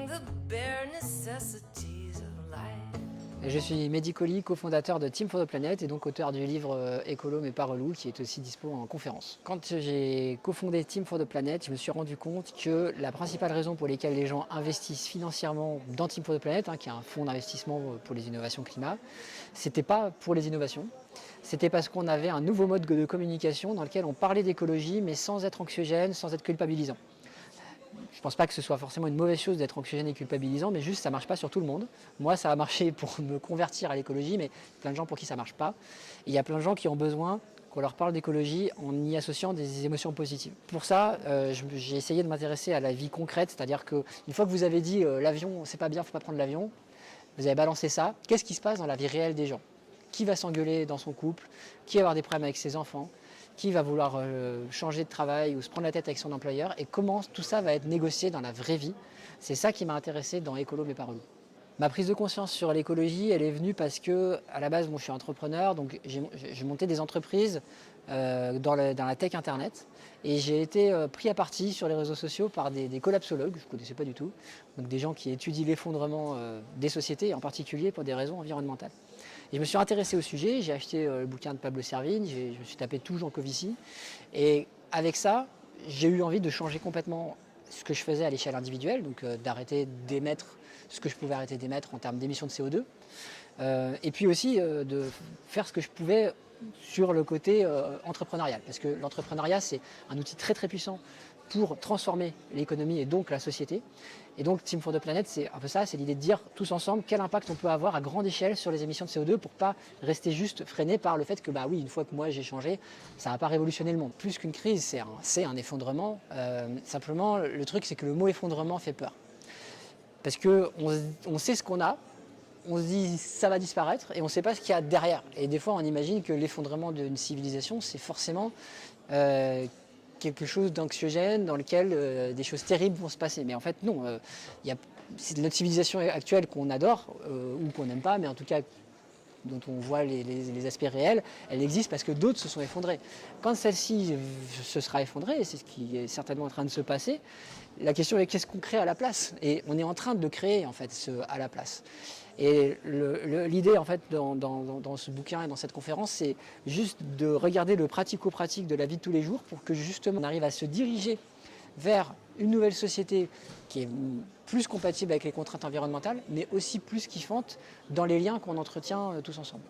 the bare necessities of life. Je suis Mehdi Colli, cofondateur de Team for the Planet et donc auteur du livre Écolo mais pas relou qui est aussi dispo en conférence. Quand j'ai cofondé Team for the Planet, je me suis rendu compte que la principale raison pour laquelle les gens investissent financièrement dans Team for the Planet, qui est un fonds d'investissement pour les innovations climat, c'était pas pour les innovations, c'était parce qu'on avait un nouveau mode de communication dans lequel on parlait d'écologie mais sans être anxiogène, sans être culpabilisant. Je ne pense pas que ce soit forcément une mauvaise chose d'être anxiogène et culpabilisant, mais juste ça ne marche pas sur tout le monde. Moi, ça a marché pour me convertir à l'écologie, mais il y a plein de gens pour qui ça ne marche pas. Et il y a plein de gens qui ont besoin qu'on leur parle d'écologie en y associant des émotions positives. Pour ça, j'ai essayé de m'intéresser à la vie concrète, c'est-à-dire qu'une fois que vous avez dit l'avion, c'est pas bien, il ne faut pas prendre l'avion, vous avez balancé ça, qu'est-ce qui se passe dans la vie réelle des gens? Qui va s'engueuler dans son couple? Qui va avoir des problèmes avec ses enfants? Qui va vouloir changer de travail ou se prendre la tête avec son employeur? Et comment tout ça va être négocié dans la vraie vie? C'est ça qui m'a intéressé dans Écolo mais pas relou. Ma prise de conscience sur l'écologie, elle est venue parce que, à la base, je suis entrepreneur, donc j'ai monté des entreprises dans la tech internet et j'ai été pris à partie sur les réseaux sociaux par des collapsologues, je ne connaissais pas du tout, donc des gens qui étudient l'effondrement des sociétés, en particulier pour des raisons environnementales. Et je me suis intéressé au sujet, j'ai acheté le bouquin de Pablo Servigne, je me suis tapé tout Jean Covici, et avec ça, j'ai eu envie de changer complètement ce que je faisais à l'échelle individuelle, donc d'arrêter d'émettre ce que je pouvais arrêter d'émettre en termes d'émissions de CO2, et puis aussi de faire ce que je pouvais sur le côté entrepreneurial, parce que l'entrepreneuriat c'est un outil très très puissant pour transformer l'économie et donc la société. Et donc Team for the Planet, c'est un peu ça, c'est l'idée de dire tous ensemble quel impact on peut avoir à grande échelle sur les émissions de CO2 pour pas rester juste freiné par le fait que bah oui, une fois que moi j'ai changé, ça va pas révolutionner le monde. Plus qu'une crise, c'est un effondrement. Simplement, le truc c'est que le mot effondrement fait peur. Parce qu'on sait ce qu'on a, on se dit ça va disparaître et on ne sait pas ce qu'il y a derrière. Et des fois on imagine que l'effondrement d'une civilisation c'est forcément quelque chose d'anxiogène dans lequel des choses terribles vont se passer. Mais en fait non, c'est notre civilisation actuelle qu'on adore ou qu'on n'aime pas, mais en tout cas dont on voit les aspects réels, elle existe parce que d'autres se sont effondrés. Quand celle-ci se sera effondrée, et c'est ce qui est certainement en train de se passer, la question est qu'est-ce qu'on crée à la place? Et on est en train de créer en fait ce à la place. Et l'idée en fait dans ce bouquin et dans cette conférence, c'est juste de regarder le pratico-pratique de la vie de tous les jours pour que justement on arrive à se diriger vers une nouvelle société qui est plus compatible avec les contraintes environnementales, mais aussi plus kiffante dans les liens qu'on entretient tous ensemble.